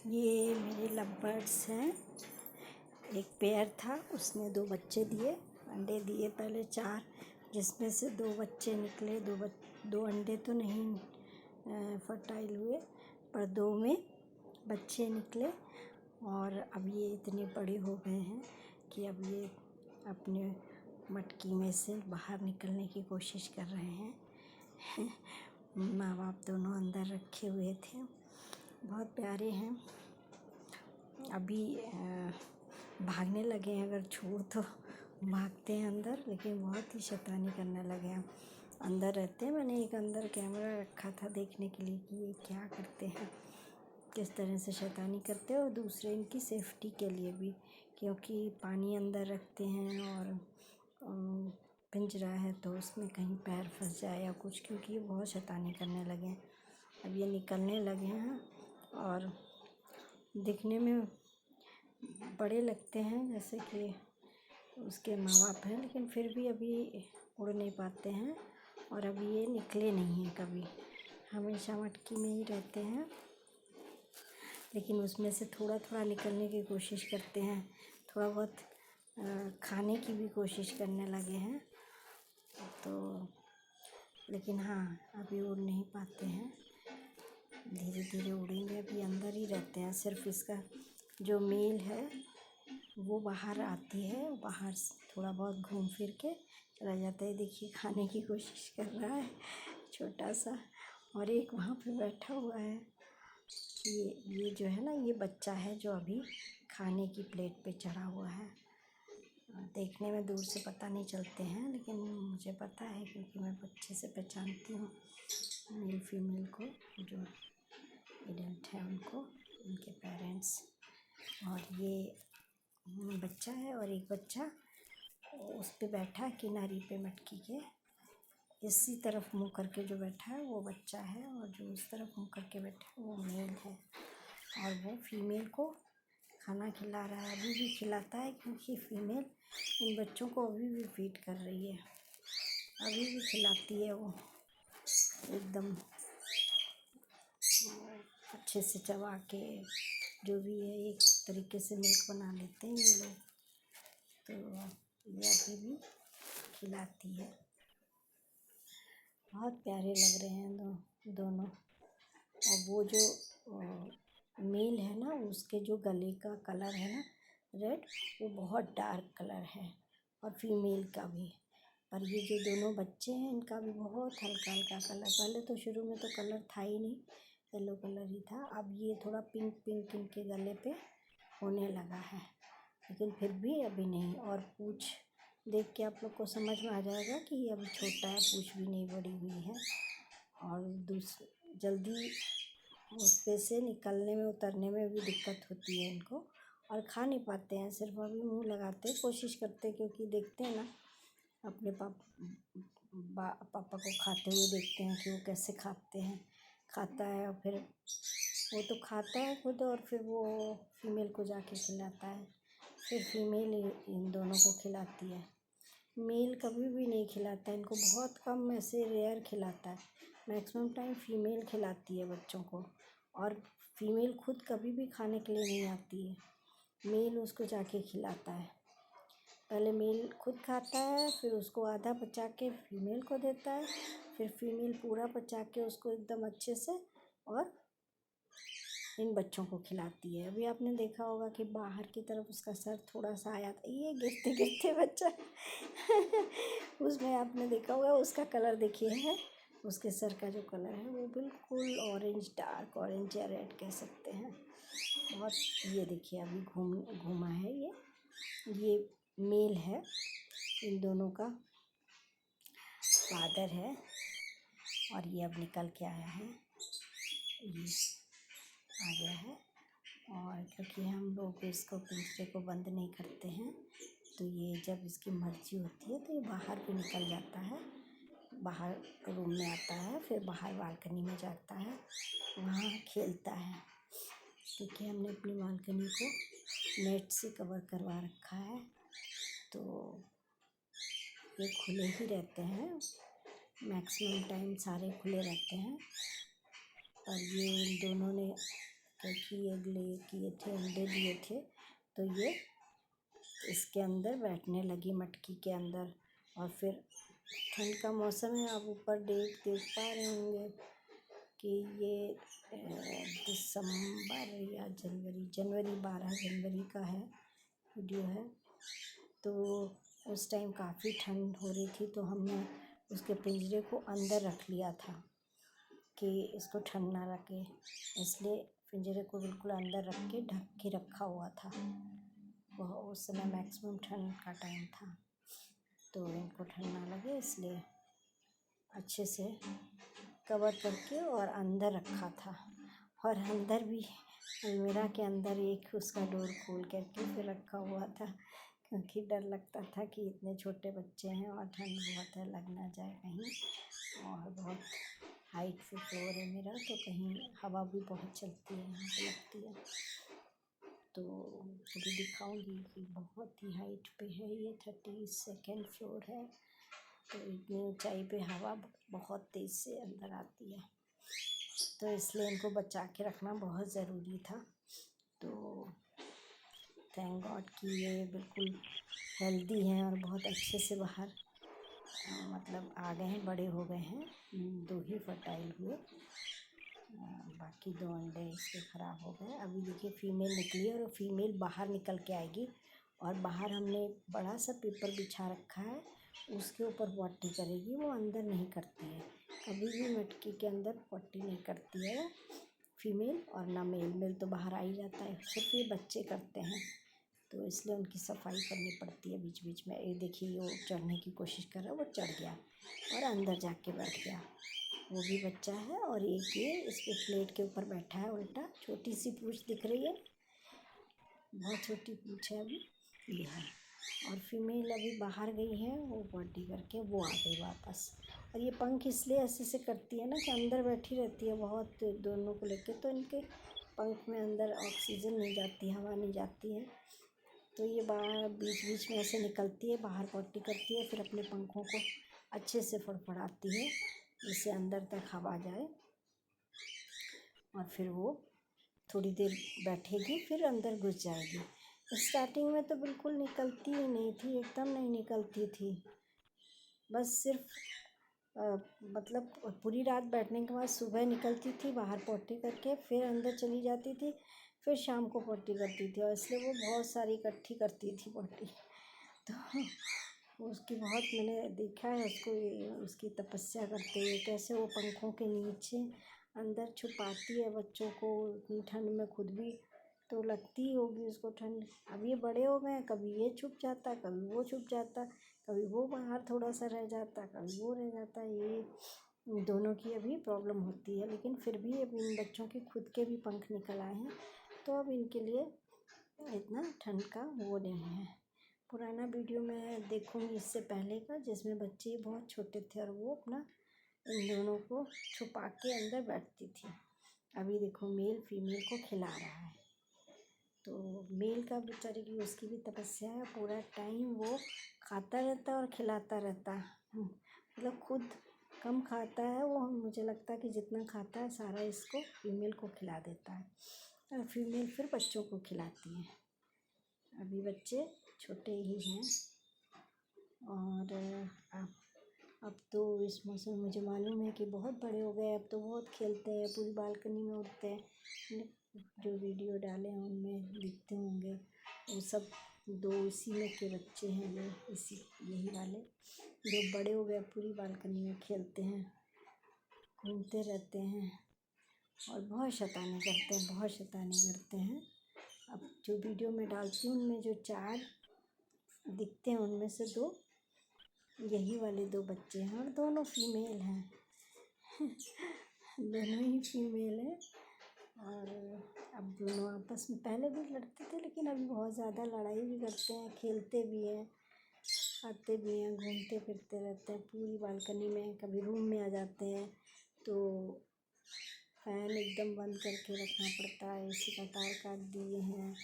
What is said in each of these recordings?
ये मेरे love birds हैं। एक पेयर था, उसने 2 बच्चे दिए, अंडे दिए पहले 4, जिसमें से 2 बच्चे निकले। 2 अंडे तो नहीं फर्टाइल हुए, पर 2 में बच्चे निकले। और अब ये इतने बड़े हो गए हैं कि अब ये अपने मटकी में से बाहर निकलने की कोशिश कर रहे हैं। माँ बाप दोनों अंदर रखे हुए थे। बहुत प्यारे हैं। अभी भागने लगे हैं, अगर छोड़ तो भागते हैं अंदर, लेकिन बहुत ही शैतानी करने लगे हैं। अंदर रहते हैं। मैंने एक अंदर कैमरा रखा था देखने के लिए कि ये क्या करते हैं, किस तरह से शैतानी करते हैं, और दूसरे इनकी सेफ्टी के लिए भी, क्योंकि पानी अंदर रखते हैं और पिंजरा है तो उसमें कहीं पैर फंस जाए या कुछ, क्योंकि ये बहुत शैतानी करने लगे हैं। अब ये निकलने लगे हैं और दिखने में बड़े लगते हैं जैसे कि उसके माँ बाप हैं, लेकिन फिर भी अभी उड़ नहीं पाते हैं। और अभी ये निकले नहीं हैं कभी, हमेशा मटकी में ही रहते हैं, लेकिन उसमें से थोड़ा थोड़ा निकलने की कोशिश करते हैं। थोड़ा बहुत खाने की भी कोशिश करने लगे हैं, तो लेकिन हाँ, अभी उड़ नहीं पाते हैं। धीरे धीरे उड़ेंगे। अभी अंदर ही रहते हैं। सिर्फ इसका जो मेल है वो बाहर आती है, बाहर थोड़ा बहुत घूम फिर के चला जाता है। देखिए खाने की कोशिश कर रहा है छोटा सा, और एक वहाँ पे बैठा हुआ है। ये जो है ना, ये बच्चा है जो अभी खाने की प्लेट पे चढ़ा हुआ है। देखने में दूर से पता नहीं चलते हैं, लेकिन मुझे पता है क्योंकि मैं बच्चे से पहचानती हूँ मेल फीमेल को, जो एडल्ट है उनको, उनके पेरेंट्स। और ये बच्चा है, और एक बच्चा उस पे बैठा है किनारी पे मटकी के। इसी तरफ मुंह करके जो बैठा है वो बच्चा है, और जो उस तरफ मुंह करके बैठा है वो मेल है। और वो फीमेल को खाना खिला रहा है। अभी भी खिलाता है, क्योंकि फीमेल इन बच्चों को अभी भी फीड कर रही है। अभी भी खिलाती है वो, एकदम अच्छे से चबा के, जो भी है एक तरीके से मिल्क बना लेते हैं ये लोग। तो ये अभी भी खिलाती है। बहुत प्यारे लग रहे हैं दोनों। और वो जो मेल है ना, उसके जो गले का कलर है ना रेड, वो बहुत डार्क कलर है, और फीमेल का भी। पर ये जो दोनों बच्चे हैं इनका भी बहुत हल्का हल्का कलर। पहले तो शुरू में तो कलर था ही नहीं, येलो कलर ही था। अब ये थोड़ा पिंक पिंक इनके गले पे होने लगा है, लेकिन फिर भी अभी नहीं। और पूँछ देख के आप लोग को समझ में आ जाएगा कि ये अभी छोटा है, पूँछ भी नहीं बड़ी हुई है। और जल्दी उस पे से निकलने में उतरने में भी दिक्कत होती है इनको, और खा नहीं पाते हैं। सिर्फ अभी मुंह लगाते कोशिश करते, क्योंकि देखते हैं ना अपने पापा को खाते हुए, देखते हैं कि वो कैसे खाते हैं। खाता है और फिर वो तो खाता है खुद, और फिर वो फीमेल को जाके खिलाता है। फिर फीमेल इन दोनों को खिलाती है। मेल कभी भी नहीं खिलाता है इनको, बहुत कम, ऐसे रेयर खिलाता है। मैक्सिमम टाइम फीमेल खिलाती है बच्चों को, और फीमेल खुद कभी भी खाने के लिए नहीं आती है। मेल उसको जाके खिलाता है। पहले मेल खुद खाता है, फिर उसको आधा पचा के फीमेल को देता है, फिर फीमेल पूरा पचा के उसको एकदम अच्छे से और इन बच्चों को खिलाती है। अभी आपने देखा होगा कि बाहर की तरफ उसका सर थोड़ा सा आया था, ये गिरते गिरते बच्चा उसमें आपने देखा होगा उसका कलर देखिए है, उसके सर का जो कलर है वो बिल्कुल ऑरेंज, डार्क ऑरेंज या रेड कह सकते हैं। बहुत, ये देखिए अभी घूमा है ये मेल है, इन दोनों का फादर है। और ये अब निकल के आया है, ये आ गया है। और क्योंकि हम लोग इसको पिंजरे को बंद नहीं करते हैं, तो ये जब इसकी मर्जी होती है तो ये बाहर भी निकल जाता है। बाहर रूम में आता है, फिर बाहर बालकनी में जाता है, वहाँ खेलता है। क्योंकि हमने अपनी बालकनी को नेट से कवर करवा रखा है, तो ये खुले ही रहते हैं। मैक्सिमम टाइम सारे खुले रहते हैं। और ये इन दोनों ने कि एग ले किए थे, अंडे दिए थे, तो ये इसके अंदर बैठने लगी, मटकी के अंदर। और फिर ठंड का मौसम है, आप ऊपर देख पा रहे होंगे कि ये दिसंबर या जनवरी 12 जनवरी का है वीडियो है। तो उस टाइम काफ़ी ठंड हो रही थी, तो हमने उसके पिंजरे को अंदर रख लिया था कि इसको ठंड ना लगे, इसलिए पिंजरे को बिल्कुल अंदर रख के ढक के रखा हुआ था। वह उस समय मैक्सिमम ठंड का टाइम था, तो इनको ठंड ना लगे इसलिए अच्छे से कवर करके और अंदर रखा था। और अंदर भी अलमीरा के अंदर एक उसका डोर खोल करके फिर रखा हुआ था, क्योंकि डर लगता था कि इतने छोटे बच्चे हैं और ठंड बहुत है, लग ना जाए कहीं। और बहुत हाइट पे फ्लोर है मेरा, तो कहीं हवा भी बहुत चलती है यहाँ पे, लगती है। तो अभी दिखाऊंगी कि बहुत ही हाइट पे है ये, 32nd फ्लोर है, तो इतनी ऊंचाई पे हवा बहुत तेज़ से अंदर आती है, तो इसलिए इनको बचा के रखना बहुत ज़रूरी था। तो थैंक गॉड कि ये बिल्कुल हेल्दी हैं और बहुत अच्छे से बाहर मतलब आ गए हैं, बड़े हो गए हैं। 2 ही फर्टाइल हुए, बाकी 2 अंडे इसके ख़राब हो गए। अभी देखिए फीमेल निकली है और फीमेल बाहर निकल के आएगी, और बाहर हमने बड़ा सा पेपर बिछा रखा है, उसके ऊपर पॉटी करेगी। वो अंदर नहीं करती है, कभी भी मटकी के अंदर पॉटी नहीं करती है फीमेल, और ना मेल तो बाहर आ ही जाता है, सिर्फ ये बच्चे करते हैं, तो इसलिए उनकी सफाई करनी पड़ती है बीच बीच में। ये देखिए वो चढ़ने की कोशिश कर रहा है, वो चढ़ गया और अंदर जाके बैठ गया, वो भी बच्चा है। और एक ये इस पे प्लेट के ऊपर बैठा है उल्टा, छोटी सी पूँछ दिख रही है, बहुत छोटी पूँछ है अभी ये है। और फीमेल अभी बाहर गई है, वो पॉटी करके वो आ गई वापस। और ये पंख इसलिए ऐसे से करती है ना कि अंदर बैठी रहती है बहुत, दोनों को लेके, तो इनके पंख में अंदर ऑक्सीजन नहीं जाती, हवा नहीं जाती है, तो ये बाहर बीच बीच में ऐसे निकलती है, बाहर पॉटी करती है, फिर अपने पंखों को अच्छे से फड़फड़ाती है जिससे अंदर तक हवा जाए, और फिर वो थोड़ी देर बैठेगी, फिर अंदर घुस जाएगी। स्टार्टिंग में तो बिल्कुल निकलती ही नहीं थी, एकदम नहीं निकलती थी, बस सिर्फ मतलब पूरी रात बैठने के बाद सुबह निकलती थी बाहर पॉटी करके, फिर अंदर चली जाती थी, फिर शाम को पॉटी करती थी, और इसलिए वो बहुत सारी इकट्ठी करती थी पॉटी। तो उसकी बहुत मैंने देखा है उसको, उसकी तपस्या करते हुए, कैसे वो पंखों के नीचे अंदर छुपाती है बच्चों को इतनी ठंड में, खुद भी तो लगती ही होगी उसको ठंड। अब ये बड़े हो गए हैं, कभी ये छुप जाता, कभी वो छुप जाता, कभी वो बाहर थोड़ा सा रह जाता, कभी वो रह जाता, ये दोनों की अभी प्रॉब्लम होती है। लेकिन फिर भी अब इन बच्चों के खुद के भी पंख निकल आए हैं, तो अब इनके लिए इतना ठंड का वो नहीं है। पुराना वीडियो मैं देखूँगी इससे पहले का, जिसमें बच्चे बहुत छोटे थे और वो अपना इन दोनों को छुपा के अंदर बैठती थी। अभी देखो मेल फीमेल को खिला रहा है, तो मेल का बेचारे की उसकी भी तपस्या है, पूरा टाइम वो खाता रहता है और खिलाता रहता है। मतलब खुद कम खाता है वो, मुझे लगता है कि जितना खाता है सारा इसको फीमेल को खिला देता है, और फीमेल फिर बच्चों को खिलाती है। अभी बच्चे छोटे ही हैं, और अब तो इस मौसम में मुझे मालूम है कि बहुत बड़े हो गए, अब तो बहुत खेलते हैं, पूरी बालकनी में उड़ते हैं। जो वीडियो डाले हैं उनमें दिखते होंगे, वो सब 2 इसी में के बच्चे हैं, ये इसी यही वाले जो बड़े हो गए, पूरी बालकनी में खेलते हैं, घूमते रहते हैं और बहुत शैतानी करते हैं, बहुत शैतानी करते हैं। अब जो वीडियो में डालती हूँ उनमें जो 4 दिखते हैं, उनमें से 2 यही वाले 2 बच्चे हैं, और दोनों फीमेल हैं। दोनों ही फीमेल हैं, और अब दोनों आपस में पहले भी लड़ते थे, लेकिन अभी बहुत ज़्यादा लड़ाई भी करते हैं, खेलते भी हैं, आते भी हैं, घूमते फिरते रहते हैं पूरी बालकनी में। कभी रूम में आ जाते हैं तो फैन एकदम बंद करके रखना पड़ता है, एसी का तार काट दिए हैं,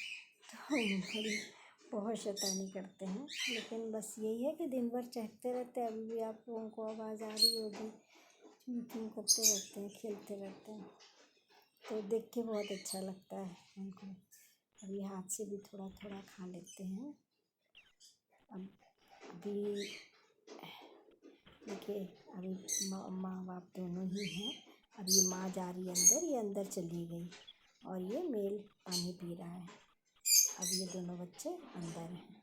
तो बहुत शैतानी करते हैं। लेकिन बस यही है कि दिन भर चहकते रहते हैं, अभी भी आप लोगों को आवाज़ आ रही होगी, चूं चूं करते रहते हैं, खेलते रहते हैं। तो देख के बहुत अच्छा लगता है उनको। अभी हाथ से भी थोड़ा थोड़ा खा लेते हैं। अब अभी देखिए, अभी माँ बाप दोनों ही हैं। अब ये माँ जा रही है अंदर, ये अंदर चली गई और ये मेल पानी पी रहा है। अब ये दोनों बच्चे अंदर हैं।